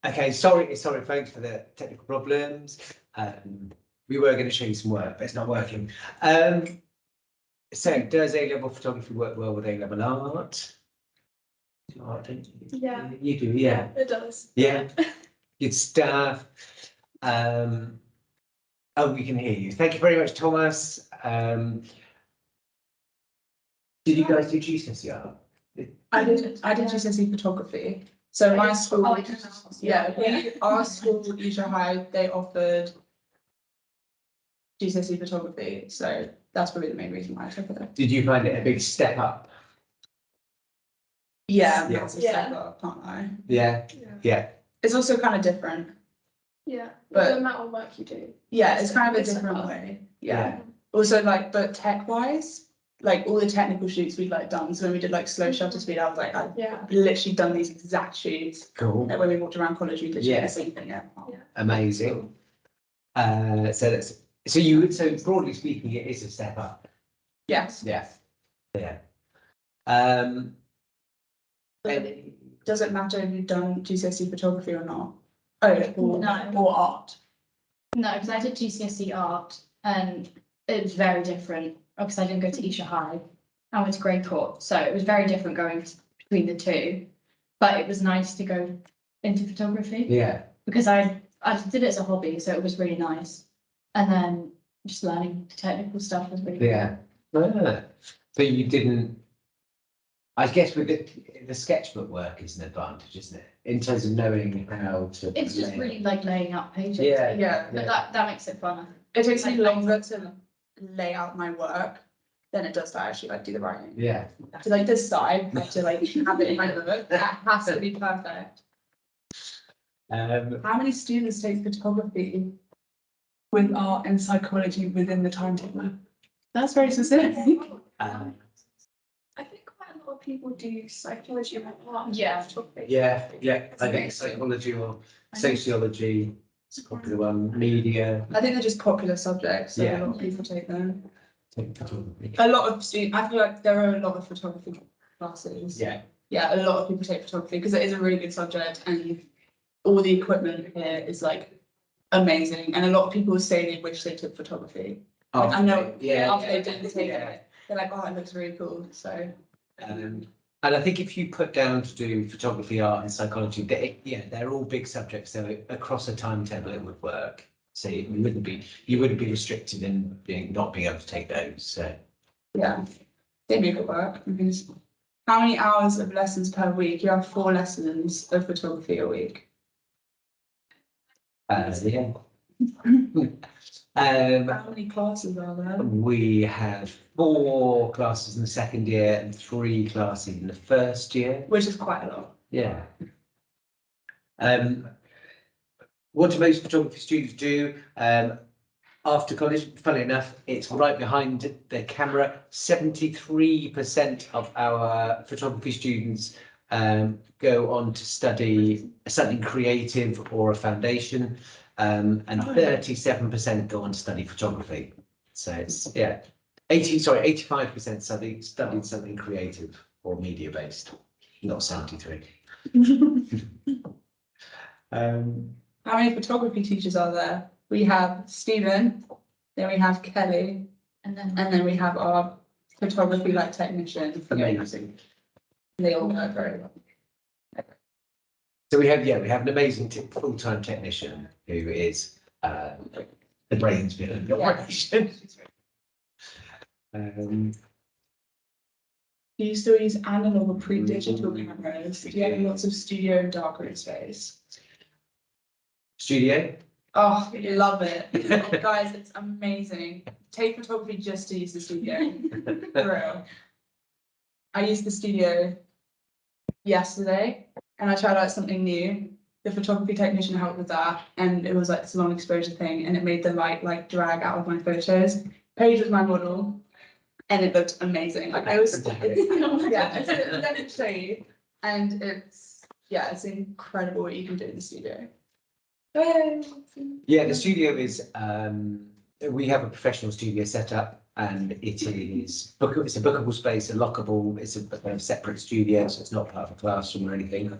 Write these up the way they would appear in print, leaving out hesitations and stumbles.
Okay, sorry folks for the technical problems. We were going to show you some work, but it's not working. So does A-level photography work well with A-level art? Art, don't you? Yeah. You do, yeah. It does. Yeah. Good stuff. Oh, we can hear you. Thank you very much, Thomas. Did you guys do GCSE art? I did GCSE photography. So my school, our school, Asia High, they offered GCSE photography. So that's probably the main reason why I took it. Did you find it a big step up? Yeah, Yeah. massive step up, can't I? Yeah, yeah. It's also kind of different. Yeah, But- the amount of work you do. Yeah, it's kind of a It's different like- way. Yeah. Also, like, but tech wise, like all the technical shoots we'd like done. So when we did like slow shutter speed, I was like, I've Yeah. literally done these exact shoots. Cool. Like when we walked around college, we literally Yeah. did the same thing. Yeah. Yeah. Amazing. So broadly speaking, it is a step up. Yes. Yeah. Yeah. Does it matter if you've done GCSE photography or not? Or art? No, because I did GCSE art and it was very different because I didn't go to Isha High. I went to Grey Court, so it was very different going between the two. But it was nice to go into photography Yeah. because I did it as a hobby, so it was really nice. And then just learning the technical stuff was really Yeah. So you didn't. I guess with the sketchbook work is an advantage, isn't it? In terms of knowing how to. It's just really like laying out pages. Yeah. Yeah. But that makes it fun. It takes me Like- longer to lay out my work than it does to actually like do the writing. Yeah. To like decide how to like have it in my book, that has to be perfect. How many students take photography with art and psychology within the timetable? That's very specific. I think quite a lot of people do psychology and art. Yeah. Yeah. I think psychology or sociology is a popular one. Media. I think they're just popular subjects, so Yeah. a lot of people take them. Photography. A lot of students, I feel like there are a lot of photography classes. Yeah. Yeah, a lot of people take photography because it is a really good subject and all the equipment here is like amazing. And a lot of people say they wish they took photography. Like, I know after they didn't take it, they're like, oh, it looks really cool. So And I think if you put down to do photography, art, and psychology, they're all big subjects. So across a timetable, it would work. So you wouldn't be restricted in not being able to take those. So yeah, they make it work. Because how many hours of lessons per week? You have 4 lessons of photography a week. yeah. How many classes are there? We have 4 classes in the second year and 3 classes in the first year. Which is quite a lot. Yeah. What do most photography students do after college? Funnily enough, it's right behind the camera. 73% of our photography students go on to study something creative or a foundation, and 37% go on to study photography. So it's 85% studied something creative or media based, not 73. How many photography teachers are there? We have Stephen, then we have Kelly, And then and then we have our photography like technician. Amazing. They all work very well. So we have an amazing full-time technician who is the brains behind the operation. Do you still use analog or pre-digital cameras? Do you have lots of studio darkroom space? Studio. Oh, love it. Guys, it's amazing. Take photography just to use the studio. For real. I used the studio yesterday and I tried out something new. The photography technician helped with that and it was like this long exposure thing and it made the light like drag out of my photos. Paige was my model and it looked amazing. Like I was let me show you. And it's incredible what you can do in the studio. Yeah, the studio is. We have a professional studio set up, and it's a bookable space, a lockable. It's a separate studio, so it's not part of a classroom or anything.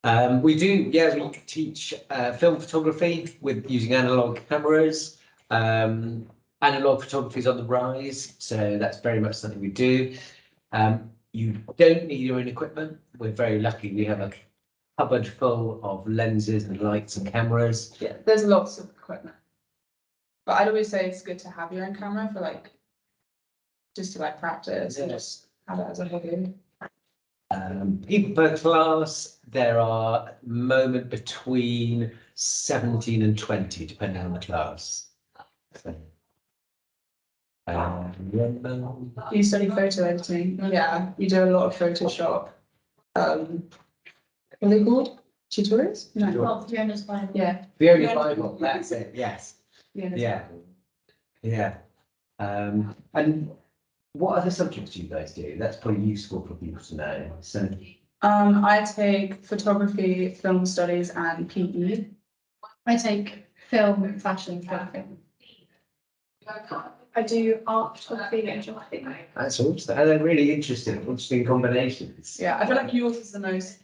We do, yeah, we teach film photography with using analog cameras. Analog photography is on the rise, so that's very much something we do. You don't need your own equipment. We're very lucky. We have a cupboard full of lenses and lights and cameras. Yeah, there's lots of equipment. But I'd always say it's good to have your own camera for like, just to like practice and just have it as a hobby. People per class, there are at the moment between 17 and 20, depending on the class. So, Do you study photo editing? Yeah, you do a lot of Photoshop. What are they called? Tutorials? No. Well, Fiona's Bible. Yeah. Fiona's Bible, that's it, yes. Fiona's Yeah. Bible. Yeah. And what other subjects do you guys do? That's probably useful for people to know. So, I take photography, film studies, and PE. I take film, fashion, photography. I do art, photography and geography. that's awesome. And they're really interesting combinations. Yeah, I feel like yours is the most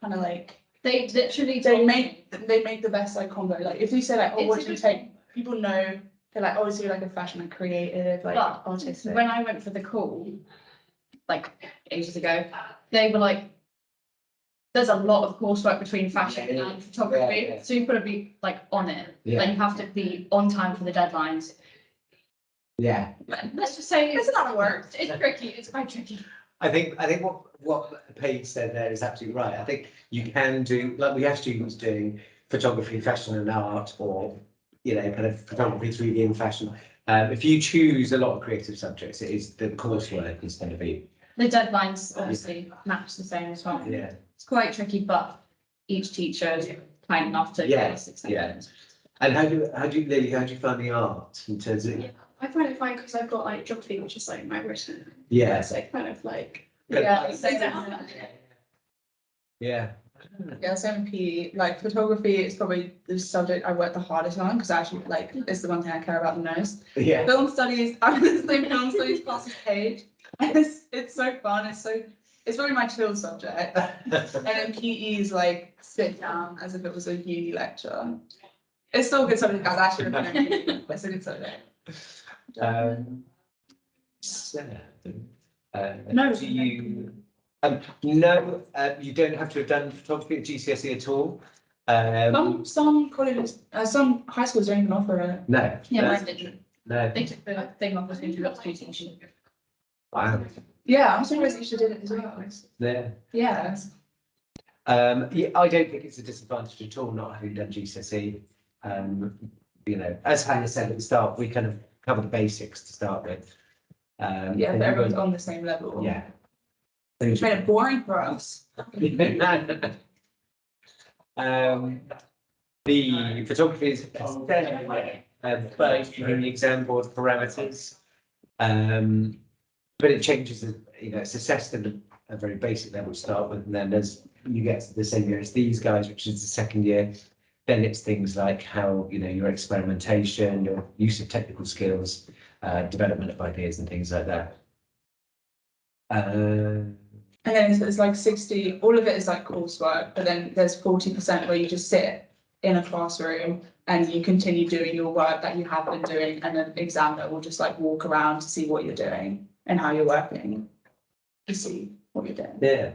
kind of like They literally they told make me- the best like combo. Like if you say like, oh, It's what a do you good take? People know they're like, oh, so you're like a fashion and creative, like But artistic. when I went for the call, like ages ago, they were like, there's a lot of coursework between fashion and photography, Yeah. so you've got to be like on it. Yeah. Like you have to be on time for the deadlines. Yeah. But let's just say It's a lot of work. It's tricky. It's quite tricky. I think what Paige said there is absolutely right. I think you can do, like we have students doing photography, fashion and art, or, you know, kind of photography, 3D and fashion. If you choose a lot of creative subjects, it is, the coursework is going to be, The deadlines obviously match the same as well. yeah. It's quite tricky, but each teacher is kind enough to Yeah, give us yeah. exceptions. And Lily, how do you find the art in terms of, Yeah. I find it fine because I've got like geography, which is like my written. yeah, So kind of like. Yeah, yeah, Yeah, same with PE. Like photography is probably the subject I work the hardest on because actually like it's the one thing I care about the most. yeah. Film studies, I'm in the same film studies class as Paige. And it's so fun. It's really my chill subject. And then PE is like sit down as if it was a uni lecture. It's still a good subject, guys. I actually recommend it. It's a good subject. So, No. do you, no, you don't have to have done photography at GCSE at all. Some colleges, some high schools don't even offer it. No. Yeah, no, mine didn't. No. They took the thing off as introductory teaching. Wow. Yeah, I'm surprised you should did it as well. Yeah. Yeah. Yeah, I don't think it's a disadvantage at all not having done GCSE. You know, as Hannah said at the start, we kind of cover the basics to start with. Yeah, and but you everyone's won't- on the same level. Yeah. Which made it boring for us. The photography is based on the exam board parameters. But it changes, you know, it's assessed at a very basic level to start with, and then as you get to the same year as these guys, which is the second year, then it's things like how, you know, your experimentation, your use of technical skills, development of ideas and things like that. And then it's like 60, all of it is like coursework, but then there's 40% where you just sit in a classroom and you continue doing your work that you have been doing, and an examiner will just like walk around to see what you're doing and how you're working, to see what you're doing. Yeah.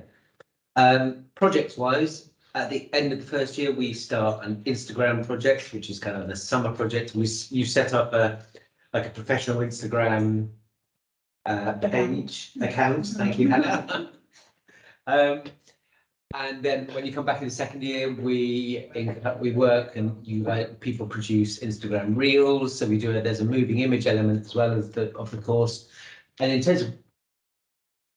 Projects wise, at the end of the first year, we start an Instagram project, which is kind of the summer project. You set up a professional Instagram page account. Thank you, Hannah. And then when you come back in the second year, we work and people produce Instagram reels. So we do it. There's a moving image element as well as of the course. And in terms of,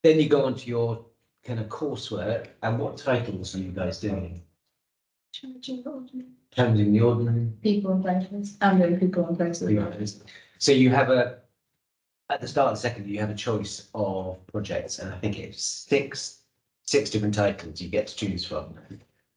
then you go on to your kind of coursework. And what titles are you guys doing? Challenging the ordinary. People and places. And then people and places. So you have at the start of the second year, you have a choice of projects, and I think it's six different titles you get to choose from.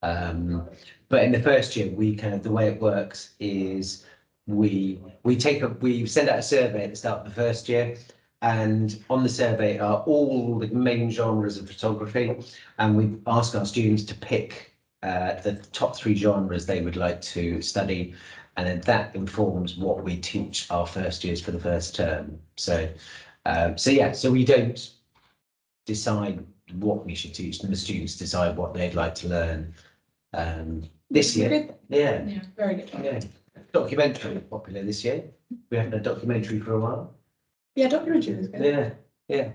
But in the first year, the way it works is we send out a survey at the start of the first year, and on the survey are all the main genres of photography, and we ask our students to pick the top 3 genres they would like to study, and then that informs what we teach our first years for the first term. So we don't decide what we should teach, and the students decide what they'd like to learn. This year, Good. yeah, Yeah, very good. yeah, documentary popular this year. We haven't had a documentary for a while. Yeah, documentary was good. Yeah, yeah.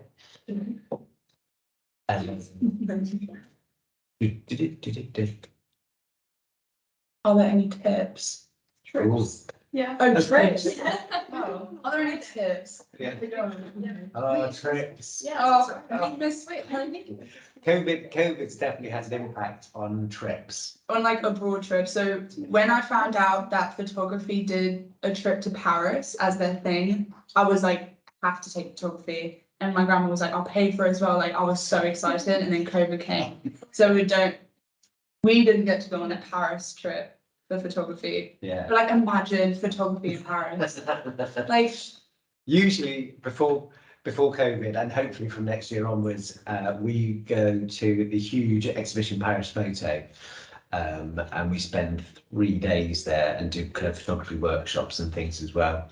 Are there any tips? Trips. Yeah. Oh, Okay. trips. Oh, are there any tips? Yeah. Oh, Trips. Yeah. Oh, I miss. Wait, COVID's definitely had an impact on trips. on like a broad trip. So when I found out that photography did a trip to Paris as their thing, I was like, I have to take photography. And my grandma was like, I'll pay for it as well. Like I was so excited, and then COVID came. So we didn't get to go on a Paris trip for photography. Yeah. But like imagine photography in Paris. Like Usually before COVID, and hopefully from next year onwards, we go to the huge exhibition Paris Photo, and we spend 3 days there and do kind of photography workshops and things as well.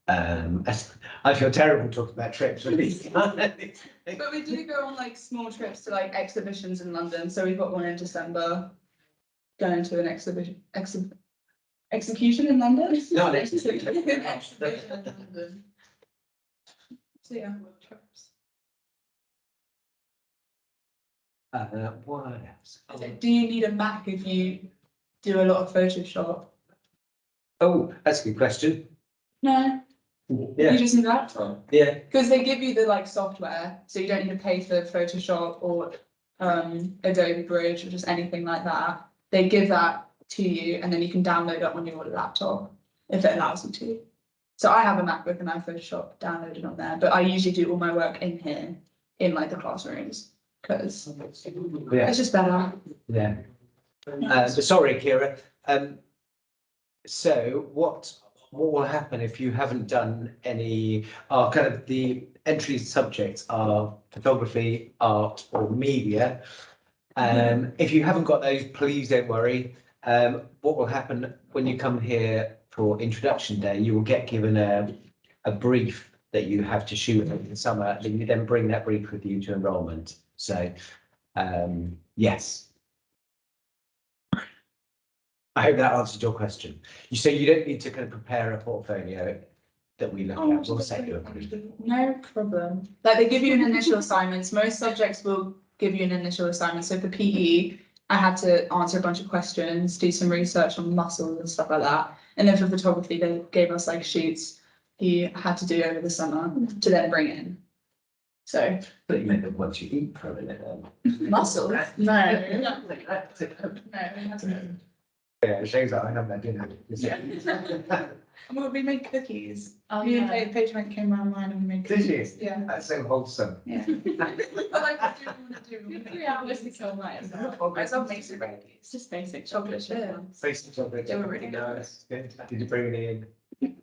I feel terrible talking about trips with these guys. but we do go on like small trips to like exhibitions in London. So we've got one in December, going to an execution in London. No, Exhibition in London. So yeah, trips. What else? Do you need a Mac if you do a lot of Photoshop? Oh, that's a good question. No, Yeah, you just need a laptop. yeah. Because they give you the like software, so you don't need to pay for Photoshop or Adobe Bridge or just anything like that. They give that to you, and then you can download it on your laptop if it allows you to. So I have a MacBook and I have Photoshop downloaded on there, but I usually do all my work in here, in like the classrooms, because Yeah, it's just better. yeah. But sorry, Kira. So what will happen if you haven't done any, kind of the entry subjects are photography, art or media. If you haven't got those, please don't worry. What will happen when you come here for introduction day, you will get given a brief that you have to shoot over the summer, and you then bring that brief with you to enrolment. So, yes. I hope that answered your question. So you don't need to kind of prepare a portfolio that we look at. We'll set you a brief. No problem. Like they give you an initial assignments. Most subjects will give you an initial assignment. So for PE, I had to answer a bunch of questions, do some research on muscles and stuff like that. And then for photography, they gave us like shoots he had to do over the summer to then bring in. So But you meant that once you eat for a minute then. muscles? No. Yeah, No, we had to. it shows that I have that dinner. Well, we made cookies. Oh, Me and yeah. Paige came around mine and we made Did you? cookies. Yeah. That's so wholesome. Yeah. I like what you want to do. 3 hours to kill mine. I love making cookies. It's just basic Chocolate chocolate. chip. Face chocolate. They were really good. Nice. Good. Did you bring it in?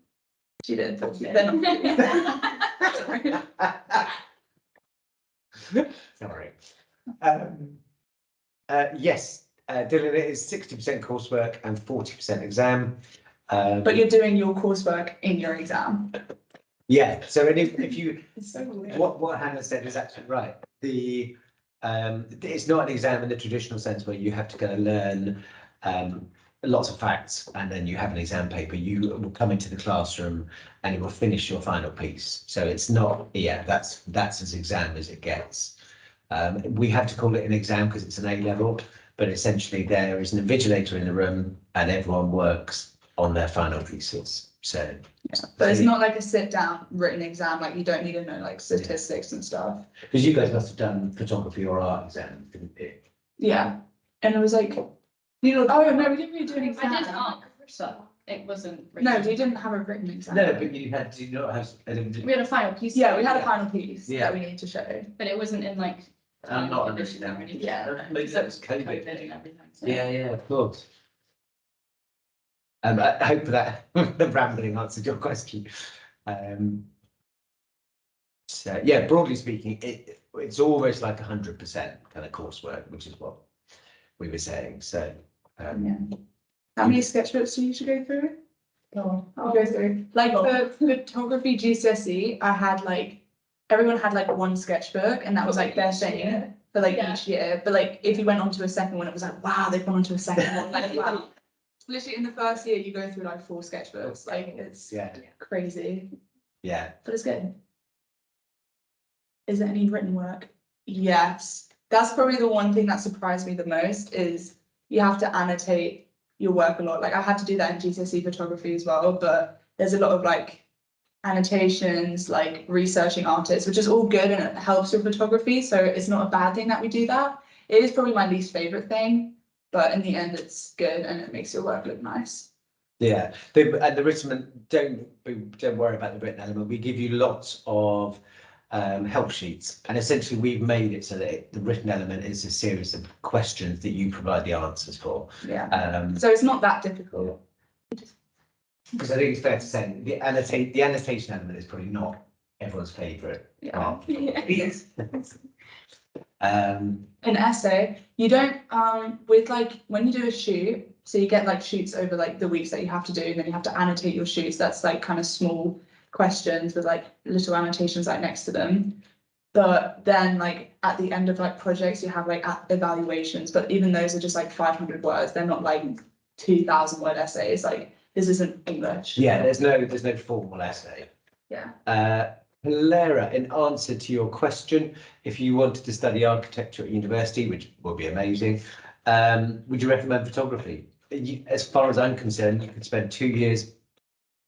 She did. They're not. Sorry. Yes, Dylan, it is 60% coursework and 40% exam. But you're doing your coursework in your exam. Yeah, so if you, It's so weird. what Hannah said is actually right. It's not an exam in the traditional sense where you have to go and learn lots of facts and then you have an exam paper. You will come into the classroom and you will finish your final piece. So it's not, that's as exam as it gets. We have to call it an exam because it's an A level, but essentially there is an invigilator in the room and everyone works on their final pieces. So, But it's not like a sit down written exam, like you don't need to know like statistics and stuff. because you guys must have done photography or art exam, didn't you? Yeah. And it was like, you know, oh no, we didn't really do an exam. I did art, so it wasn't. No, written. we didn't have a written exam. No, but you had to not have. We had a final piece. Yeah, we had a final piece Yeah. that we need to show. But it wasn't in like. I'm not time written condition or down. anything. Yeah. Maybe that was COVID. COVID and everything. So. Yeah, of course. I hope that the rambling answered your question. So yeah, broadly speaking, it's almost like 100% kind of coursework, which is what we were saying, so. Yeah. How many sketchbooks do you usually go through? Oh, I'll go through. Like for photography GCSE, I had like, everyone had like one sketchbook and that was like their thing for like each year. But like if you went on to a second one, it was like, wow, they've gone on to a second one. Like, wow. Literally in the first year, you go through like 4 sketchbooks. Like it's crazy, Yeah, but it's good. Is there any written work? Yes. That's probably the one thing that surprised me the most is you have to annotate your work a lot. Like I had to do that in GCSE photography as well, but there's a lot of like annotations, like researching artists, which is all good and it helps with photography. So it's not a bad thing that we do that. It is probably my least favorite thing, but in the end it's good and it makes your work look nice. yeah. And the written, don't worry about the written element. We give you lots of help sheets, and essentially we've made it so that the written element is a series of questions that you provide the answers for. Yeah. So it's not that difficult. Because I think it's fair to say the annotation element is probably not everyone's favourite. Yeah. Um, An essay, you don't, with like, when you do a shoot, so you get like shoots over like the weeks that you have to do, and then you have to annotate your shoots, that's like kind of small questions with like little annotations like next to them. But then like at the end of like projects, you have like evaluations, but even those are just like 500 words, they're not like 2,000 word essays, like this isn't English. yeah, there's no formal essay. Yeah. Clara, in answer to your question, if you wanted to study architecture at university, which would be amazing, would you recommend photography? As far as I'm concerned, you could spend 2 years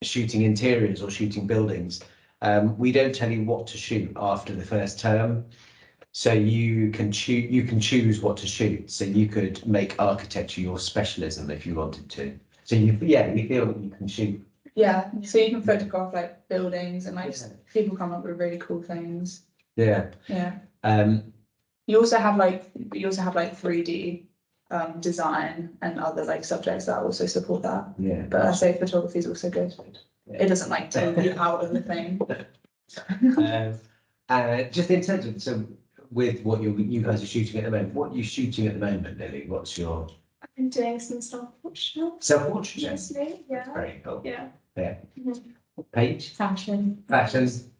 shooting interiors or shooting buildings. We don't tell you what to shoot after the first term, so you can choose what to shoot. So you could make architecture your specialism if you wanted to. So you feel that you can shoot. Yeah, so you can photograph like buildings and like people come up with really cool things. Yeah. Yeah. Um, You also have like 3D design and other like subjects that also support that. yeah. But I say photography is also good. Yeah. It doesn't like take you out of the thing. Just in terms of, so with what you guys are shooting at the moment, what are you shooting at the moment, Lily? What's your I've been doing some self-portrait. self-portrait? Mostly, yeah. Very cool. Yeah. Yeah. Mhm. Page? fashion. Pages.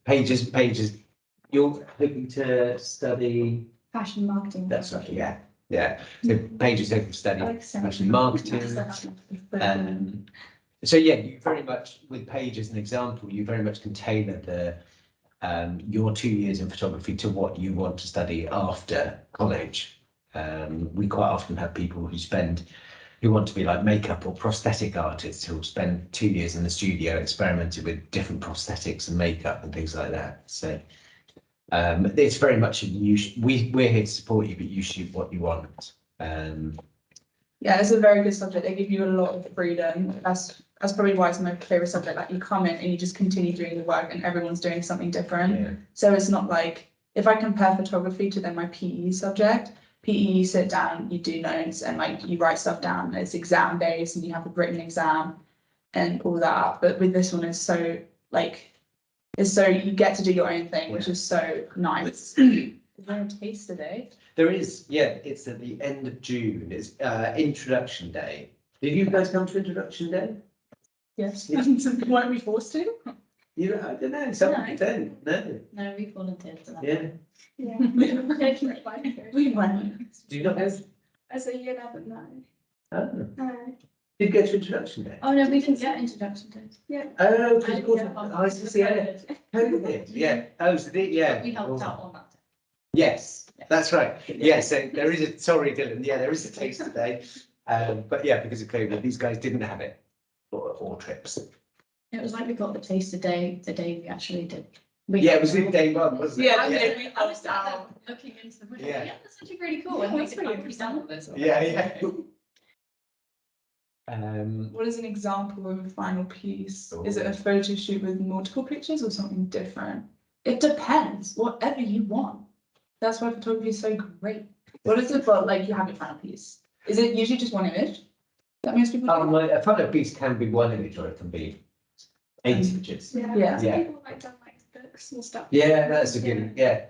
You're hoping to study, Fashion marketing. that's right, yeah. So Paige is hoping to study fashion marketing. So yeah, you very much, with Paige as an example, you very much can tailor the your 2 years in photography to what you want to study after college. We quite often have people who want to be like makeup or prosthetic artists who'll spend 2 years in the studio experimenting with different prosthetics and makeup and things like that. So it's very much we're here to support you, but you shoot what you want. Yeah, it's a very good subject. They give you a lot of freedom. That's probably why it's my favorite subject. Like you come in and you just continue doing the work and everyone's doing something different. Yeah. So it's not like, if I compare photography to then my PE subject, PE, you sit down, you do notes and like you write stuff down. It's exam based and you have a written exam and all that. But with this one, it's so you get to do your own thing, which is so nice. Is there a taste today? There is, yeah, it's at the end of June. It's introduction day. Did you guys come to introduction day? Yes. Yeah. Weren't we forced to? I don't know, some don't, no. No, we volunteered for that. Yeah. Yeah. We went. Do you not go? As a year 11, no. Oh, No. did you go to introduction day? Oh, no, we didn't get introduction to it. Oh, because of course, I see, yeah. COVID, yeah. Oh, so yeah. We helped out on that. Yes, that's right. Yeah, so there is sorry, Dylan, yeah, there is a taste today. But yeah, because of COVID, these guys didn't have it or trips. It was like we got the taste the day we actually did. It was in day one, wasn't it? Yeah, I was sat there looking into the window. Yeah. Yeah, that's actually really cool. And That's we really could done with this. Yeah. What is an example of a final piece? Is it Oh. a photo shoot with multiple pictures or something different? It depends, whatever you want. That's why photography is so great. What is it about, like, you have a final piece? Is it usually just one image? That most people do? A photo piece can be one image or it can be 8 images. Yeah. Some people like done like books and stuff. Yeah, that's a good, yeah.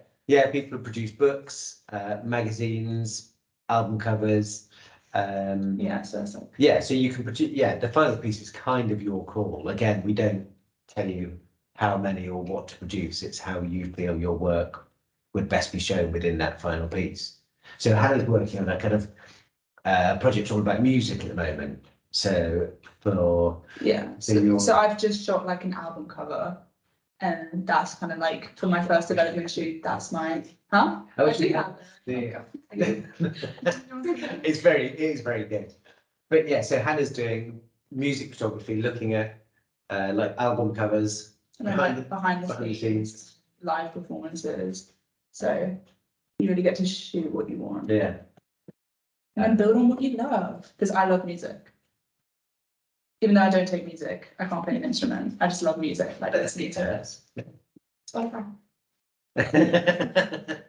People have produced books, magazines, album covers. Yeah, so it's like, Yeah, so you can produce, yeah, the final piece is kind of your call. Again, we don't tell you how many or what to produce. It's how you feel your work would best be shown within that final piece. So Hannah's working on a kind of project all about music at the moment. So for yeah, So you're- so I've just shot like an album cover. And that's kind of like, for my first development shoot, that's my, huh? Oh, I actually, do have the- it. it is very good. But yeah, so Hannah's doing music photography, looking at like album covers, And then like behind the behind the scenes, live performances. So you really get to shoot what you want yeah. and then build on what you love. Because I love music. Even though I don't take music, I can't play an instrument. I just love music. Like That's listening to it. Spotify.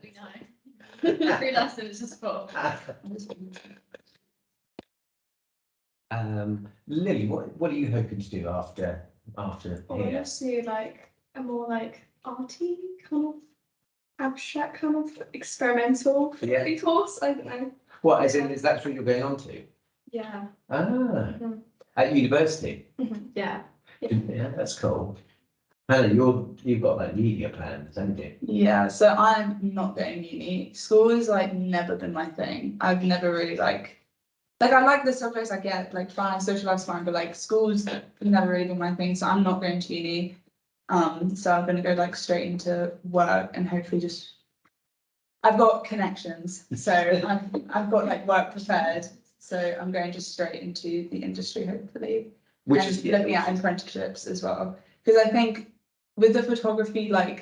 We know. Free lessons is for. Lily, what are you hoping to do after I here? want to do like a more like arty kind of abstract kind of experimental Yeah. course. I don't know. What, as in, is that what you're going on to? Yeah. Ah, Mhm. at university? Yeah. Yeah, that's cool. Hannah, you've got like media plans, haven't you? Yeah, so I'm not going uni. School has like never been my thing. I've never really like I like the subjects I get, like fine, social life's fine, but like school's never really been my thing. So I'm not going to uni. So I'm gonna go like straight into work and hopefully just I've got connections, so I've got like work prepared. So I'm going just straight into the industry, hopefully. Which And is looking at apprenticeships as well, because I think with the photography world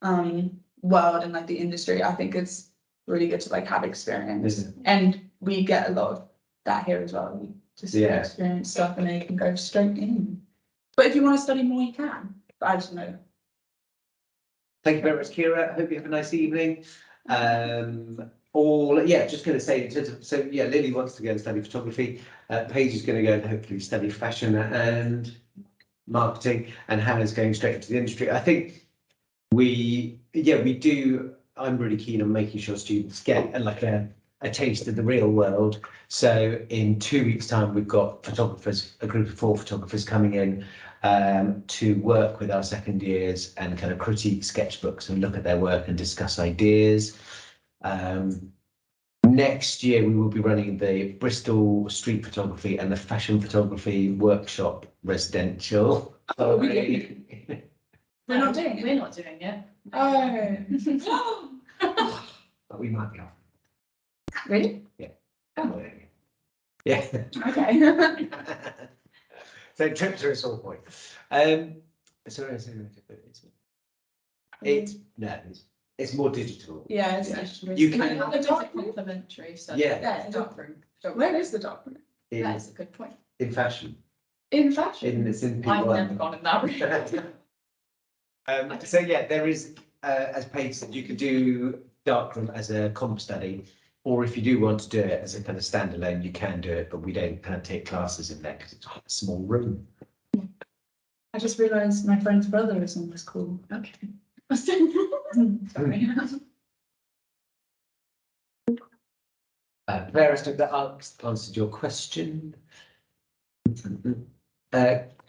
and like the industry, I think it's really good to like have experience, Isn't and we get a lot of that here as well. You just Yeah. experience stuff and then you can go straight in. But if you want to study more, you can. But I just know. Thank you very much, Kira. I hope you have a nice evening. Just going to say, in terms of, so yeah, Lily wants to go and study photography. Paige is going to go and hopefully study fashion and marketing, and Hannah's going straight into the industry. I think we do. I'm really keen on making sure students get a taste of the real world. So in 2 weeks' time, we've got photographers, a group of 4 photographers coming in to work with our second years and kind of critique sketchbooks and look at their work and discuss ideas. Next year, we will be running the Bristol street photography and the fashion photography workshop residential. Oh, really? We're not doing it. We're not doing it. Oh. But we might be off. Really? Oh. Yeah. Okay. So trips are a sore point. Sorry, it's more digital. Yeah, it's Yeah. digital. You Can can- I have the It's a dark room? complimentary study. Yeah. Yeah, dark room. Where is the dark room? In, That is a good point. in fashion. In fashion. It's in I've P1. never gone in that room. So yeah, there is, as Paige said, you could do darkroom as a comp study, or if you do want to do it as a kind of standalone, you can do it, but we don't kind of take classes in there because it's a small room. I just realised my friend's brother is on this call. Okay. Sorry. Claire, I hope that answered your question.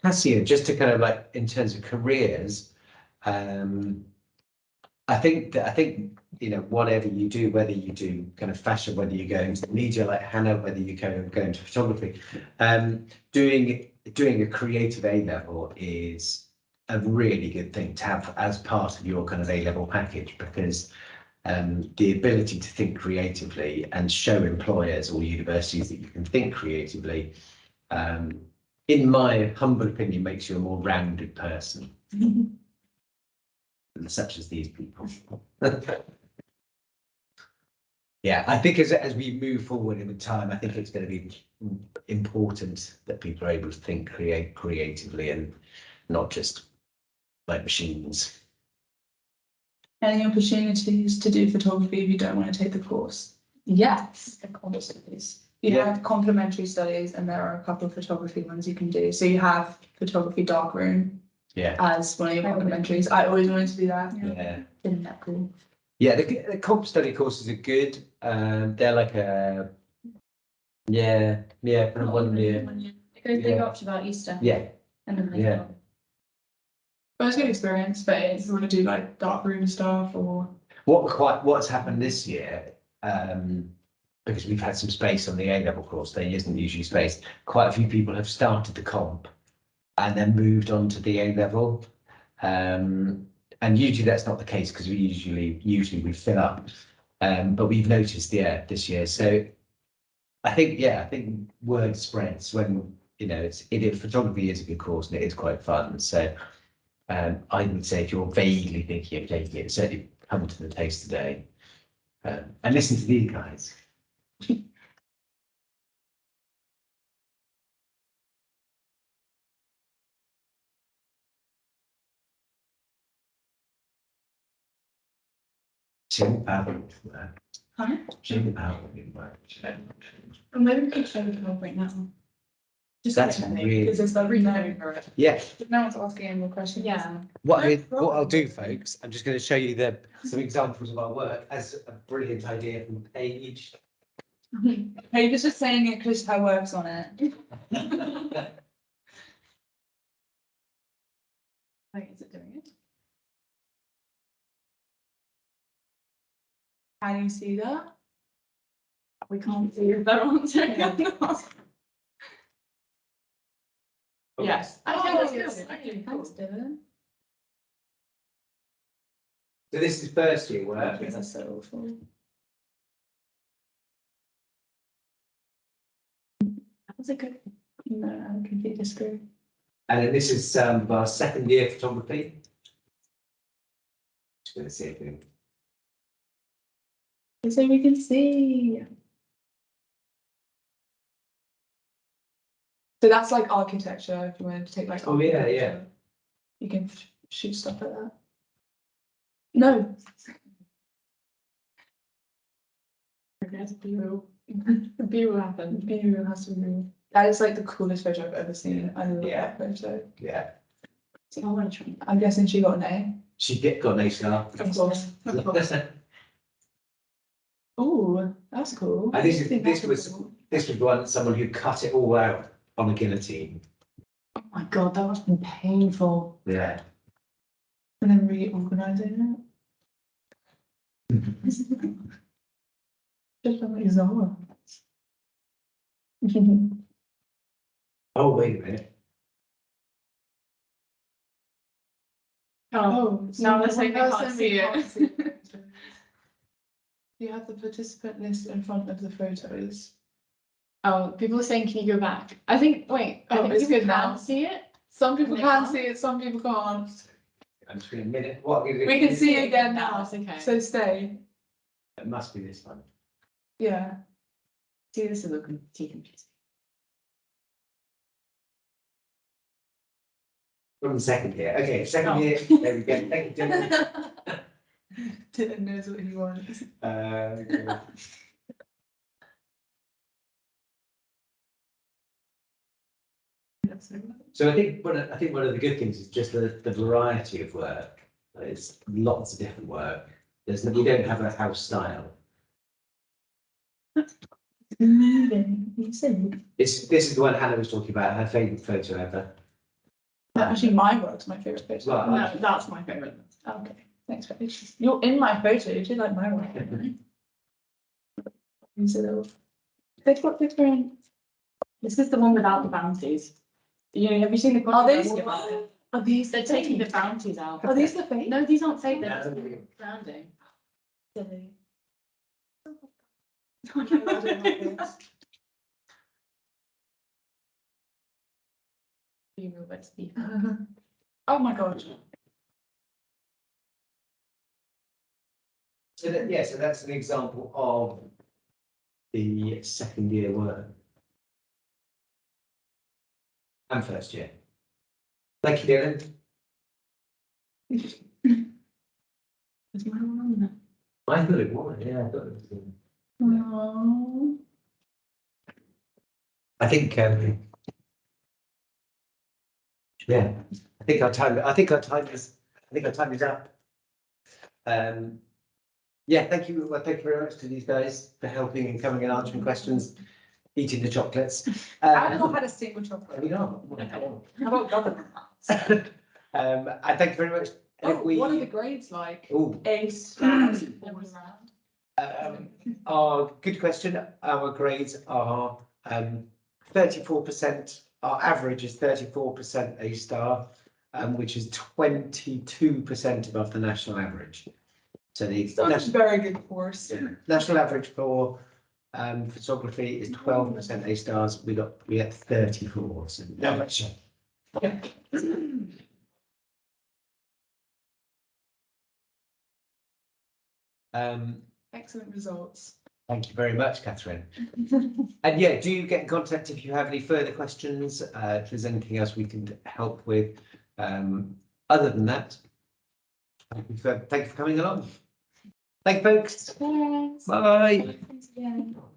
Cassia, just to kind of like in terms of careers, I think whatever you do, whether you do kind of fashion, whether you go into media like Hannah, whether you go into photography, doing a creative A level is a really good thing to have as part of your kind of A level package, because the ability to think creatively and show employers or universities that you can think creatively, in my humble opinion, makes you a more rounded person. Such as these people. Yeah, I think as we move forward in time, I think it's going to be important that people are able to think creatively and not just like machines. Any opportunities to do photography if you don't want to take the course? Yes, the course is. You Yeah. have complementary studies and there are a couple of photography ones you can do. So you have photography darkroom Yeah, as one of your complementaries. I always wanted to do that. yeah. Isn't that cool? Yeah, the comp study courses are good. They're like Yeah, yeah, kind of 1 year. They Yeah. go up to about Easter. Yeah, And then they Yeah. go. But it's a good experience, but if you want to do like dark room stuff or. what's happened this year, because we've had some space on the A-level course, there isn't usually space. Quite a few people have started the comp and then moved on to the A-level. And usually that's not the case because we usually we fill up. But we've noticed, this year. So I think word spreads when, photography is a good course and it is quite fun. So I would say if you're vaguely thinking of taking it, certainly come to the taste today. And listen to these guys. Jim Powell. Huh? Jim Powell. Or maybe we could show the club right now. Just That's like, really- Because there's like no over it. Yeah. No one's asking any more questions. yeah. What I'll do, folks, I'm just going to show you some examples of our work as a brilliant idea from Paige. Hey, you're just saying it because her work's on it. Wait, is it doing it? Can you see that? We can't see if they're on. Yes. Oh, yes. Thanks, Dylan. So this is first year work. This is so awful. That was a good. No, I completely disagree. And then this is our second year photography. Just going to see if we So we can see. So that's like architecture, if you wanted to take like. Oh, yeah, architecture. You can shoot stuff like that. No. B-roll. B-roll happened. B-roll has to be real. That is like the coolest photo I've ever seen. I love Yeah. that photo. Yeah. So I want to try. I'm guessing she got an A. She got an A-star. Of course. Of course. Oh, that's cool. And this I think this that's was cool. this was someone who cut it all out on a guillotine. Oh my god, that must have been painful. Yeah. And then reorganizing it. Just like Zara. Oh, wait a minute. Oh, now they're saying they can't see it. You have the participant list in front of the photos. Oh, people are saying, can you go back? I think, wait, I Oh, think it's people good can now. see it. Some people They can can't? see it, some people can't. I'm just going a minute. What is it? We can see it again now, now, it's okay. so stay. It must be this one. Yeah. See, this is looking too confusing. From the second year. Okay, second Oh. year. There we go. Thank you, Dylan. Dylan knows what he wants. Okay. So I think one of the good things is just the variety of work. It's lots of different work. We don't have a house style. Moving, you see? This is the one Hannah was talking about, her favourite photo ever. Actually, my work's my favourite photo. Right. No, that's my favourite. Okay, thanks, Paige. You're in my photo, you do like my work. These are little. They've got different. This is the one without the bounties. You know, have you seen the? Are these? controversy about it? Are these? They're taking the bounties out. Are these the fake? No, these aren't fake, they're No. just branding. Silly. You move it to be. Oh my god. So that's an example of the second year work. And first year. Thank you, Dylan. Is my one on there? I thought it was, yeah, I thought it was. Oh. I think, yeah, I think our time is up. Yeah, thank you very much to these guys for helping and coming and answering questions. eating the chocolates. I've not had a single chocolate. We are. How about government? I thank you very much. And if Oh, what are the grades like? Ooh, A stars all around. good question. Our grades are 34%. Our average is 34% A star, which is 22% above the national average. So the So it's a very good course. national average for photography is 12% A stars. We had 34. So no much. Yeah. Excellent results. Thank you very much, Catherine. And yeah, do get in contact if you have any further questions, if there's anything else we can help with. Other than that, thank you for coming along. Thank you, folks. Thanks. Bye. Thanks again.